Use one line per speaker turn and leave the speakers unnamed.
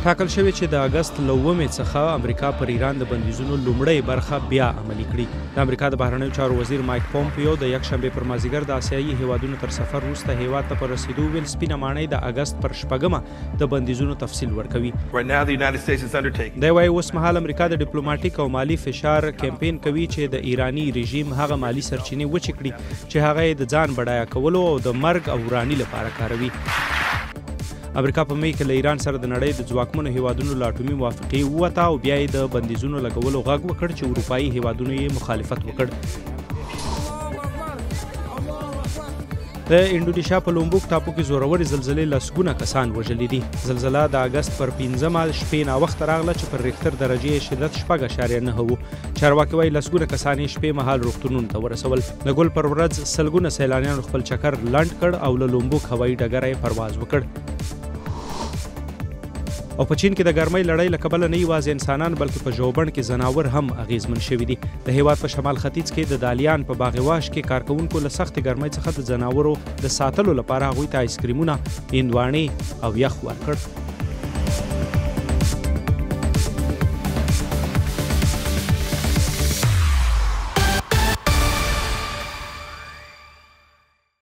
ټاکل شوی چې د اګست له 9 څخه امریکا پر ایران د بندیزونو لومړۍ برخه بیا عملي کړي. د امریکا د بهرنیو چارو وزیر مایک پومپیو د یکشنبې پر مازدیګر د آسیایي هیوادونو تر سفر وروسته هیواد ته په رسیدو ویل سپینه ماڼۍ د اګست پر 6 د بندیزونو تفصیل ورکوي. دی وايي اوس مهال امریکا د ډیپلوماټیک او مالی فشار کمپین کوي چې د ایرانی رژیم هغه مالی سرچینې وچې کړي چې هغه یې د ځان بډایه کولو او د مرګ او وراني لپاره کاروي. امریکا په می کې له ایران سره د نړۍ د ځواکمنو هیوادونو له اټومي موافقې ووته او بیا یې د بندیزونو لګولو غږ وکړ چې اروپایي هیوادونو یې مخالفت وکړ. د انډونیشیا په لومبوک ټاپو کې زورورې زلزلې لسګونه کسان وژلي دي. زلزله د اګست پر 5 شپې ناوخته راغله چې پر ریختر درجې شدت 4.9 و. چارواکي وایي لسګونه کسان یې شپې مهال روغتونونو ته ورسول. د ګل پر ورځ سلګونه سیلانیانو خپل چکر لنډ کړ او له لومبوک هوایي ډګره یې پرواز وکړ. او په چین کې د ګرمۍ لړۍ له کبله نه یوازې انسانان بلکې په ژوبڼ کې ځناور هم اغیزمن شوي دي. د هیواد په شمال ختیځ کې د دالیان په باغواش کې کارکوونکو له سختې ګرمۍ څخه د ځناورو د ساتلو لپاره هغوی ته آیسکریمونه، هندواڼې او یخ ورکړ.